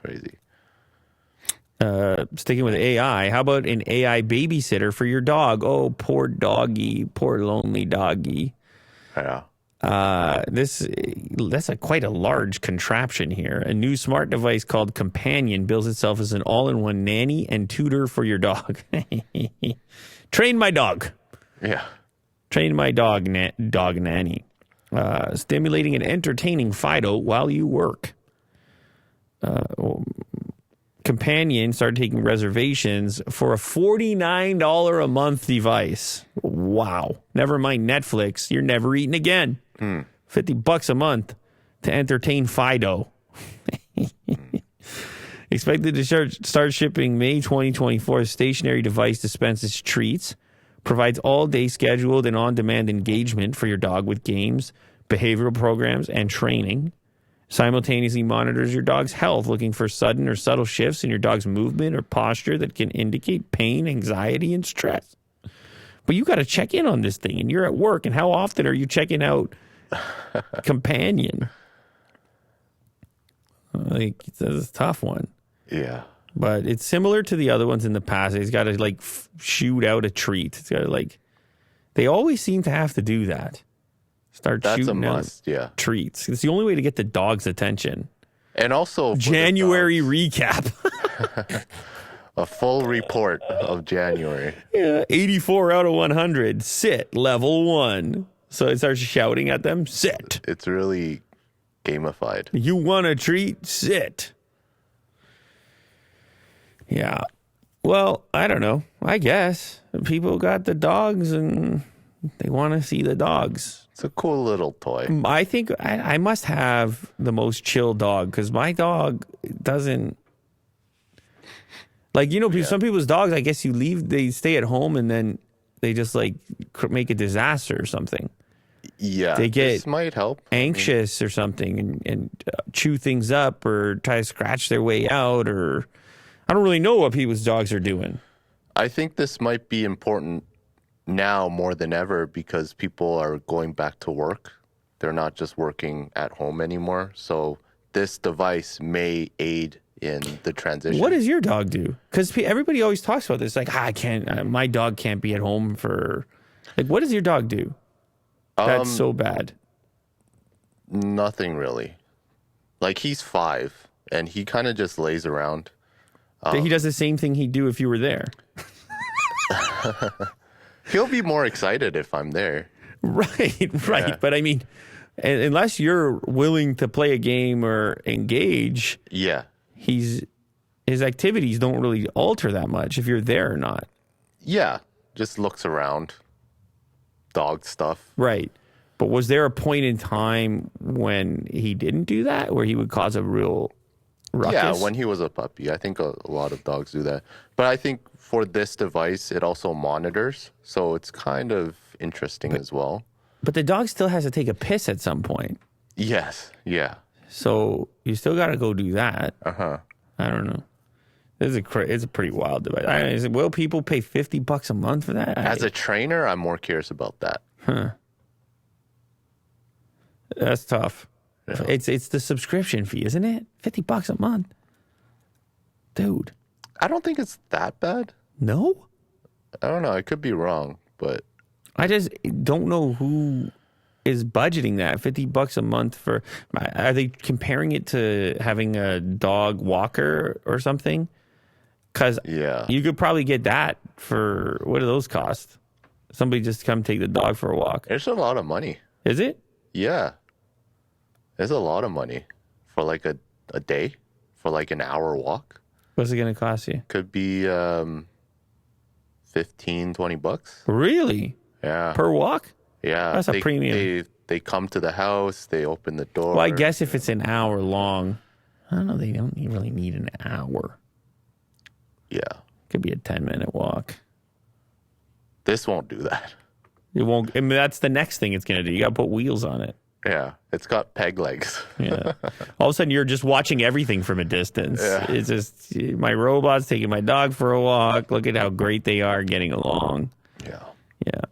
crazy. Sticking with AI, how about an AI babysitter for your dog? Oh, poor doggy, poor lonely doggy. Yeah. That's quite a large contraption here. A new smart device called Companion bills itself as an all-in-one nanny and tutor for your dog. Train my dog. Yeah. Train my dog nanny. Stimulating and entertaining Fido while you work. Companion started taking reservations for a $49 a month device. Wow. Never mind Netflix. You're never eating again. $50 a month to entertain Fido. Expected to start shipping May 2024. Stationary device dispenses treats, provides all-day scheduled and on-demand engagement for your dog with games, behavioral programs, and training. Simultaneously monitors your dog's health, looking for sudden or subtle shifts in your dog's movement or posture that can indicate pain, anxiety, and stress. But you got to check in on this thing, and you're at work, and how often are you checking out Companion? Like, it's a tough one. Yeah. But it's similar to the other ones in the past. It's got to, like, shoot out a treat. It's got to, like, they always seem to have to do that. That's shooting a must, yeah. Treats. It's the only way to get the dog's attention. And also January recap. A full report of January. Yeah, 84 out of 100. Sit, level 1. So it starts shouting at them, sit. It's really gamified. You want a treat? Sit. Yeah. Well, I don't know. I guess people got the dogs and they want to see the dogs. It's a cool little toy. I think I must have the most chill dog because my dog doesn't. Like, you know, some people's dogs, I guess they stay at home and then they just like make a disaster or something. Yeah. They get this might help. anxious or something and chew things up or try to scratch their way out, or I don't really know what people's dogs are doing. I think this might be important now more than ever because people are going back to work. They're not just working at home anymore. So this device may aid in the transition. What does your dog do? Because everybody always talks about this. Like, I can't, my dog can't be at home for, like, what does your dog do? That's so bad. Nothing really. Like, he's 5 and he kind of just lays around. He does the same thing he'd do if you were there. He'll be more excited if I'm there. Right. Yeah. But I mean, unless you're willing to play a game or engage, yeah, his activities don't really alter that much if you're there or not. Yeah, just looks around, dog stuff. Right. But was there a point in time when he didn't do that, where he would cause a real ruckus? Yeah, when he was a puppy. I think a lot of dogs do that. But I think for this device, it also monitors, so it's kind of interesting as well. But the dog still has to take a piss at some point. Yes, yeah. So you still got to go do that. Uh-huh. I don't know. It's a pretty wild device. Will people pay $50 a month for that? As a trainer, I'm more curious about that. Huh. That's tough. Yeah. It's the subscription fee, isn't it? $50 a month. Dude. I don't think it's that bad. No? I don't know. I could be wrong, but I just don't know who is budgeting that $50 a month for. Are they comparing it to having a dog walker or something? Because you could probably get that for, what do those cost? Somebody just come take the dog for a walk. It's a lot of money. Is it? Yeah. It's a lot of money for like a day, for like an hour walk. What's it going to cost you? Could be $15-20. Really? Yeah. Per walk? Yeah. That's a premium. They come to the house, they open the door. Well, I guess if it's an hour long, I don't know, they don't really need an hour. Yeah. Could be a 10-minute walk. This won't do that. It won't. I mean, that's the next thing it's going to do. You got to put wheels on it. Yeah. It's got peg legs. Yeah. All of a sudden, you're just watching everything from a distance. Yeah. It's just my robot's taking my dog for a walk. Look at how great they are getting along. Yeah. Yeah.